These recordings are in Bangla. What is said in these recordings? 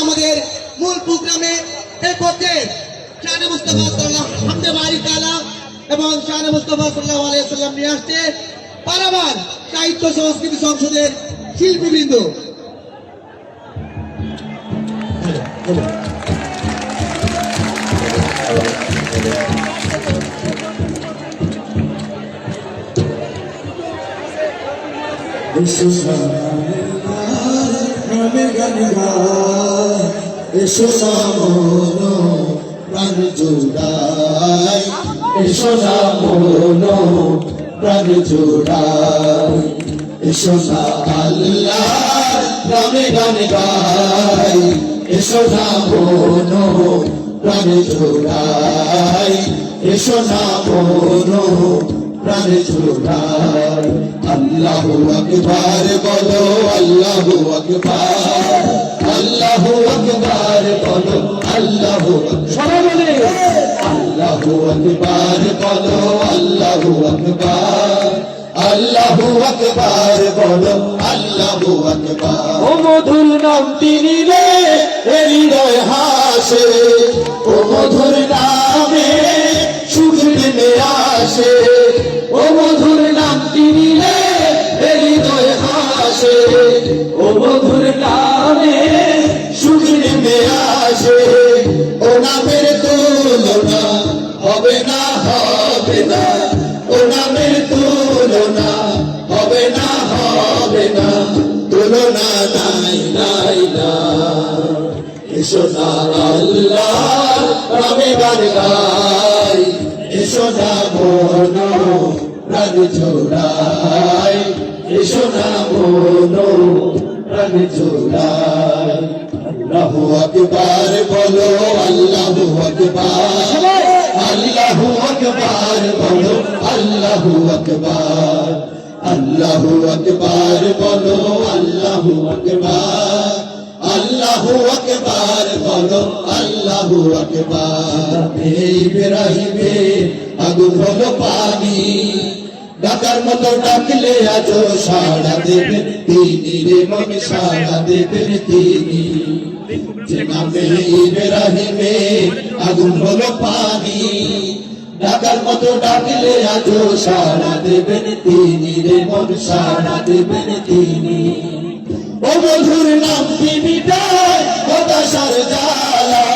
আমাদের মূল প্রোগ্রামে এই পথে শানে মুস্তাফা সাল্লাল্লাহু হামদে বারি তাআলা এবং শানে মুস্তাফা সাল্লাল্লাহু আলাইহি ওয়াসাল্লাম নিয়ে আসছে পারাবার সাহিত্য সংস্কৃতি সংসদের শিল্পীবৃন্দ। এসো সামনো প্রাণ জোড়াই, এসো সামনো প্রাণ জোড়াই, এসো না আল্লাহ নামে গান গাই, এসো সামনো প্রাণ জোড়াই, এসো সামনো প্রাণ জোড়াই। আল্লাহু আকবার বলো, আল্লাহু আকবার, আল্লাহু আকবার বলো, আল্লাহু সবাই বলে আল্লাহু আকবার বলো, আল্লাহু আকবার, আল্লাহু আকবার বলো, আল্লাহু আকবার। ও মধুর নামটি নিলে হৃদয় হাসে, ও মধুর নামে সুখ নেমে আসে, ও মধুর নামটি নিলে হৃদয় হাসে, ও মধুর নামে সুখ নেমে আসে। ও নামের তুলনা হবে না, হবে না, ও নামের তুলনা হবে না, হবে না, তুলনা নাই নাই না। এসো না আল্লাহ নামে গান গাই, এসো না মনো প্রাণ জোড়াই, এসো না মনো প্রাণ জোড়াই। আল্লাহু আকবার বলো, আল্লাহু আকবার, আল্লাহু আকবার বলো, আল্লাহু আকবার, আল্লাহু আকবার বলো, আল্লাহু আকবার, আল্লাহু আকবার বলো, আল্লাহু আকবার। এই ইব্রাহিমে আগুন হলো পানি, ডাকার মতো ডাকলে আজ সাড়া দেবেন তিনি রে মন, সাড়া দেবেন তিনি। যে নামে ইব্রাহিমে আগুন হলো পানি, ডাকার মতো ডাকলে আজ সাড়া দেবেন তিনি রে মন, সাড়া দেবেন তিনি। ও মধুর নামটি মিটায় হতাশার জ্বালা,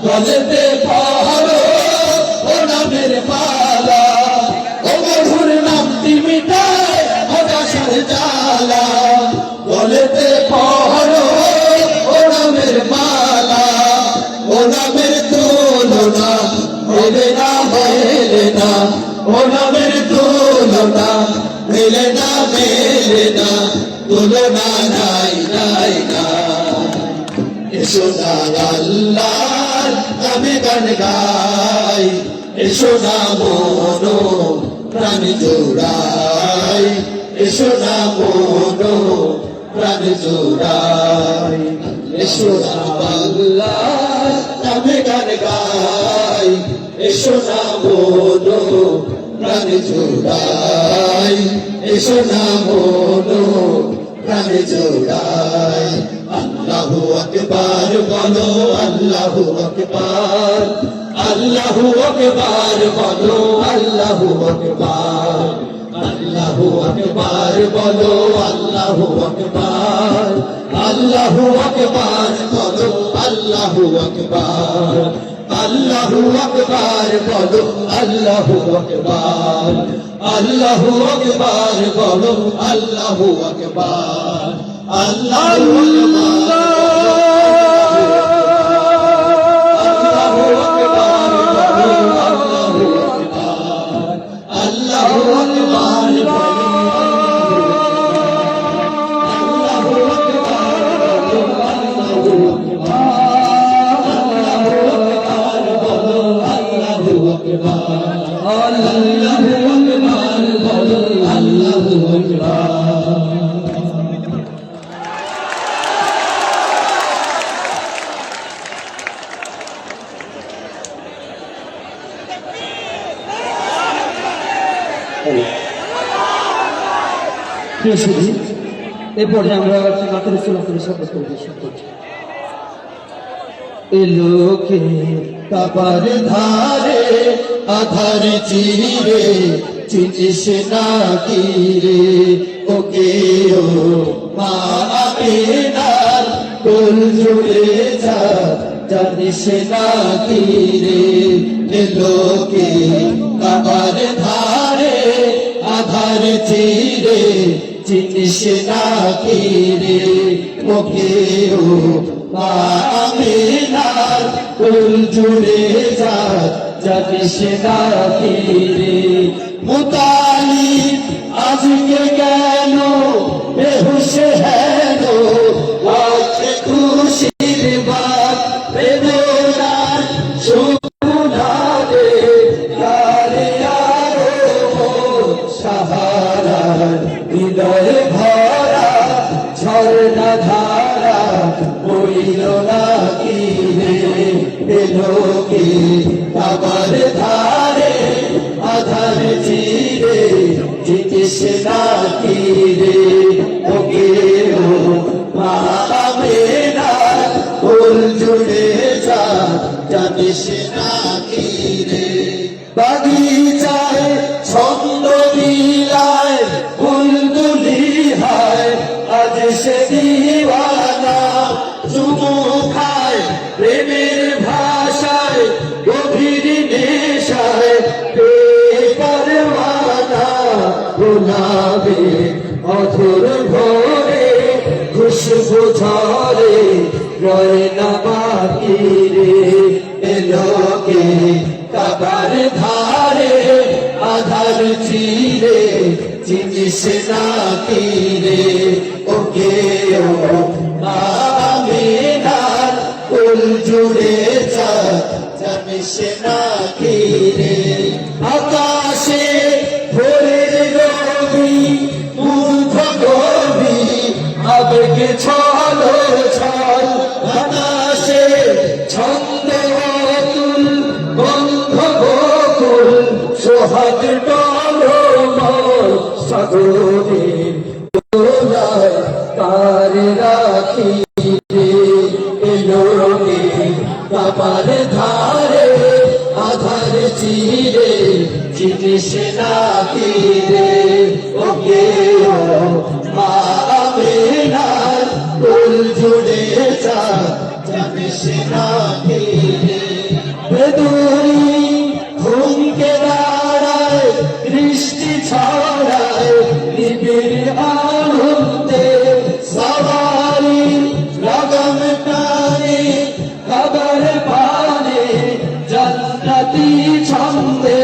গলেতে পড়ো ও নামের মালা, ও মধুর নামটি মিটায় হতাশার জ্বালা, গলেতে পড়ো ও নামের মালা। ও নামের তুলনা মেলে না, মেলে না, ও নামের তুলনা মেলে না, মেলে না, তুলনা নাই নাই না। এসো না আল্লাহ নামে গান গাই, এসো না মনো প্রাণ জোড়াই, এসো না মনো প্রাণ জোড়াই। এসো না আল্লাহ নামে গান গাই, এসো না মনো প্রাণ জোড়াই, এসো না মনো প্রাণ জোড়াই। আল্লাহু আকবার বলো, আল্লাহু আকবার, আল্লাহু আকবার বলো, আল্লাহু আকবার, আল্লাহু আকবার বলো, আল্লাহু আকবার, আল্লাহু আকবার বলো, আল্লাহু আকবার, আল্লাহু আকবার বলো, আল্লাহু আকবার, আল্লাহু আকবার বলো, আল্লাহু আকবার, আল্লাহু আকবার। প্রিয় সুধী, এই পর্যায়ে আমরা নাতের ইসলাম শপথ পরিবেশন করছি। এলোকে কাবার ধারে আধার চিরে চিনিস না কি রে ওকে ও মা আমিনার কোল জুড়ে যা জানিস না কি রে এলোকে কাবার ধারে আধার চিরে চিনিস না কি রে ওকে ও মা আমিনার কোল জুড়ে যা জানিস না কি রে মুতালিব আজকে কেন বেহুশ হেন আছে খুশির বাত বেদনার সুনাদে গারে আরো সাহারার হৃদয় ভরা ঝর্ণা ধারা বইল না কি রে এলোকে কাবার ধারে আধার চিরে জিতিস না কি রে ওকে ও মা আমিনার কোল জুড়ে যা জানিস না কি রে বাগিচায় ছন্দ বিলায় বুলবুলি হায় আজ সে দিওয়ানা চুমু খায় প্রেমের ভাষায় গভীর নেশায় বেপরওয়ানা গুনাবে অধুর ভোরে খুশবু ঝরে রয় না বাকি রে এলোকে কাবার ধারে আধার চিরে চিনিস না কি রে ওকে ও মা আমিনার কোল জুড়ে যা জানিস না কি রে আকাশে ভোরের রবি মুগ্ধ কবি আবেগে ছলো ছল বাতাসে ছন্দ অতুল গন্ধ বকুল সোহাগ টলমল সাগরে দোলায় তার রাখি রে এলোকে কাবার ধারে আধার চিরে চিনিস না কি রে ওকে ও মা আমিনার কোল জুড়ে যা জানিস না কি রে বেদুরি ঘুমকে দাঁড়ায় বৃষ্টি ছড়ায় নিবিড় আনন্দে সবারি লগন প্রাণে খাবার পানে জান্নাতি ছন্দে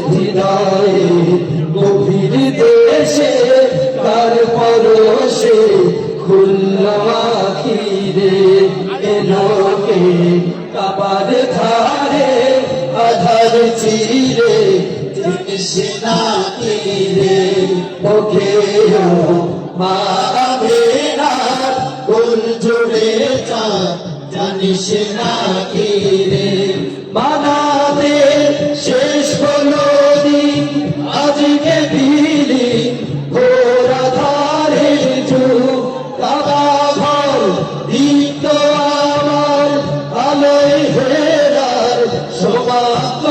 হৃদয়ে গভীর দেশে কার পরশে খুলল আখিরে এলোকে কাবার ধারে আধার চিরে জিনিস না কি রে ওকে ও মা আমিনার কোল জুড়ে যা জানিস না কি রে মানাতে শেষ হলো দিন আজকে বিলি ঘোরা ধারে যুগ কাবা ঘর দীপ্ত আমার আলোয় হেরার সমাপ্ত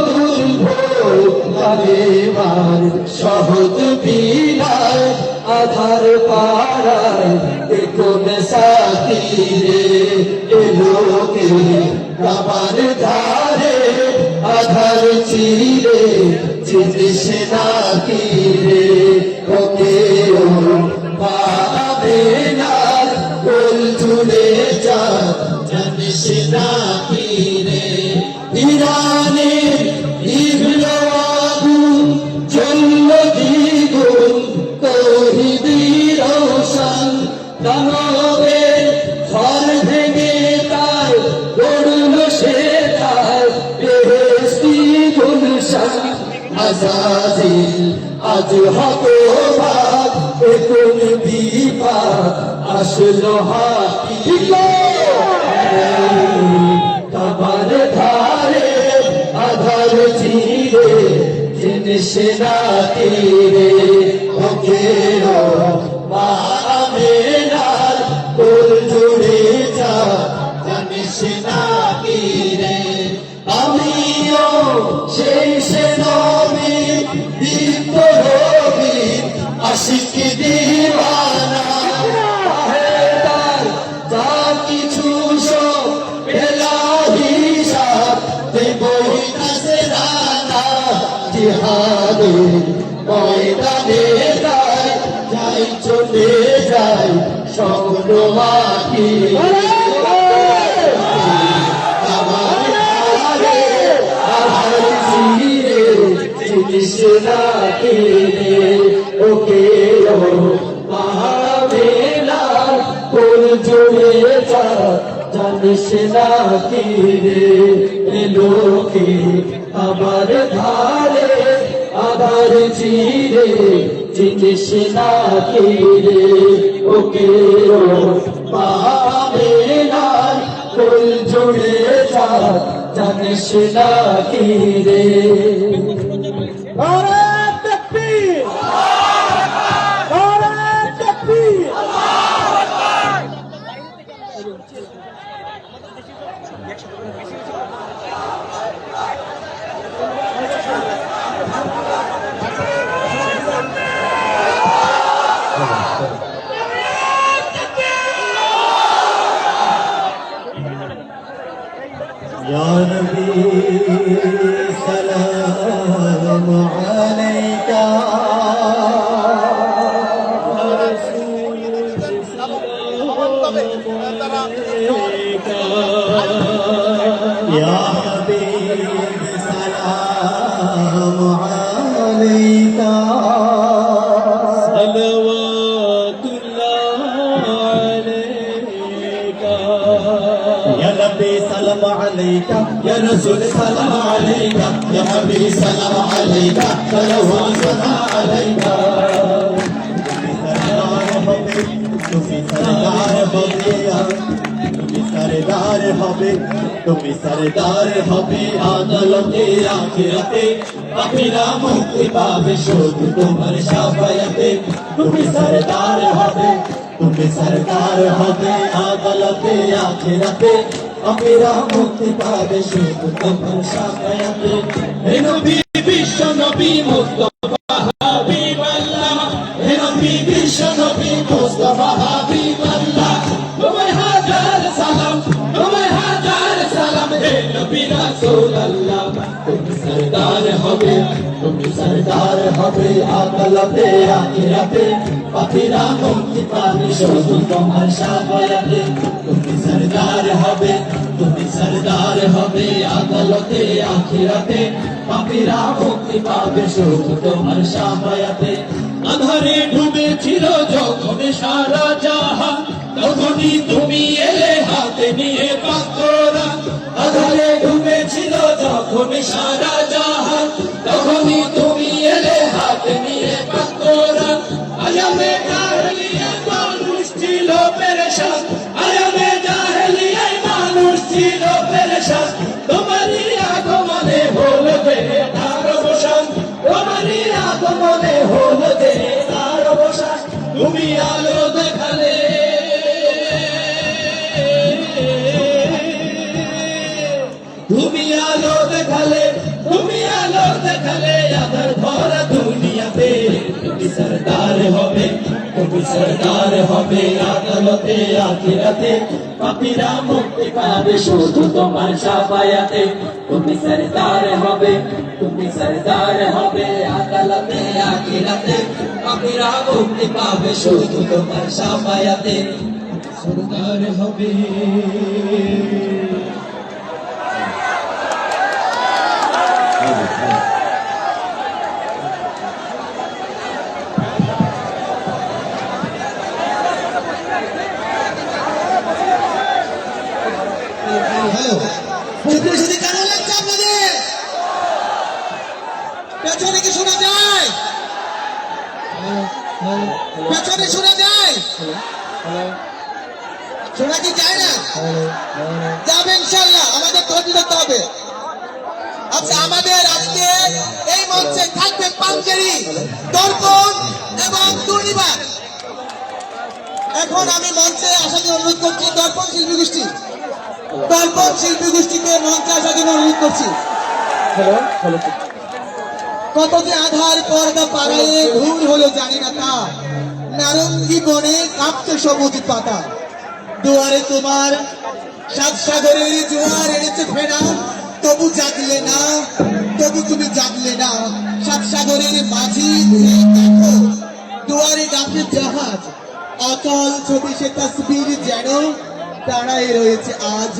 দুর্ভোগ কালেমার সহজ বিলায় আধার পাড়ায় কোন সাথী রে এলোকে কাবার ধারে আধার চিরে চিনিস না কি রে ওকে ও মা আমিনার কোল জুড়ে যা জানিস না কি রে ইরানে ইবল আগুন জ্বলল দ্বিগুণ তৌহিদের রোশন দানবের ঘর ভেঙে তার গড়ল সে তার বেহেশতি গুলশন আজাজিল আজ হতভাগ কোন বিপাক আসলো হাতি কাবার ধারে আধার চিরে জিনিস না কি রে ওকে ও মা আমিনার কোল জুড়ে যা জানিস না ময়দানে যাই যাই চলে যাই স্বপ্ন আঁকি আমার ধারে আধার চিরে জিনিস রাখি ওকে মহাবেলা ফুল জুড়ে যা জানিস না কি রে লোকে আমার ধারে আধার চিরে জিনিস না কি রে ওকে মহাবেলা ফুল জুড়ে যা জানিস না কি রে يا نبي سلام عليك يا رسول يا حبيب سلام عليك صلوات الله عليك يا نبي سلام عليك يا رسول سلام عليك يا حبيب سلام عليك صلوات الله عليك তুমি সরদার হবে তুমি সরদার হবে আদালতে আখিরাতে পাপীরা মুক্তি পাবে শুধু তোমার শাফায়াতে তুমি সরদার হবে আদালতে আখিরাতে পাপীরা মুক্তি পাবে শুধু তোমার শাফায়াতে হে নবী বিশ্ব নবী মুস্তাফা হাবিবাল্লাহ হে নবী বিশ্ব নবী মুস্তাফা হাবিবাল্লাহ তোমায় হাজার সালাম হে নবী রাসূলুল্লাহ তুমি সরদার হবে আদালতে আখিরাতে পাপীরা মুক্তি পাবে শুধু তোমার শাফায়াতে তুমি সরদার হবে আদালতে আখিরাতে পাপীরা মুক্তি পাবে শুধু তোমার শাফায়াতে আধারে ডুবেছিল যখন সারা জাহান তখনই তুমি এলে হাতে নিয়ে পাথরা আধারে ডুবেছিল যখন সারা জাহান তখনই তুমি এলে হাতে নিয়ে পাথরা আয়ামে জাহেলিয়ায় মানুষ ছিল পেরেশান আয়ামে জাহেলিয়ায় মানুষ ছিল পেরেশান তোমারই আগমনে হলো যে তার অবসান তোমারই আগমনে হলো যে তার অবসান তুমি আলো দেখালে তুমি আলো দেখালে আধার ভরা দুনিয়াতে তুমি সরদার হবে আদালতে আখিরাতে পাপীরা মুক্তি পাবে শুধু তোমার শাফায়াতে তুমি সরদার হবে আদালতে আখিরাতে পাপীরা মুক্তি পাবে শুধু তোমার শাফায়াতে সরদার হবে কেন লাগছে আপনাদের পেছনে কি শোনা যায় শোনা কি যায় না যাবে ইনশাল্লাহ আমাদের ধৈর্য ধরতে হবে আচ্ছা আমাদের আজকে এই মঞ্চে থাকবে পাঞ্জেরি দর্পণ এবং দুর্নিবার এখন আমি মঞ্চে আসাকে অনুরোধ করছি দর্পণ শিল্পী গোষ্ঠীকে মঞ্চে আসার জন্য অনুরোধ করছি কত যে আধার পর্দা পাড়ায় ভুল হলো জানি না তা নারঙ্গী বনে কাঁপতে সবুজ পাতা দুয়ারে তোমার সাত সাগরের জোয়ার এনেছে ফেরা তবু জাগলে না, তবু তুমি জাগলে না। সাত সাগরের মাঝি দেখো দুয়ারে ডাকে জাহাজ, অচল ছবি সে তসবির যেন দাঁড়ায় রয়েছে আজ।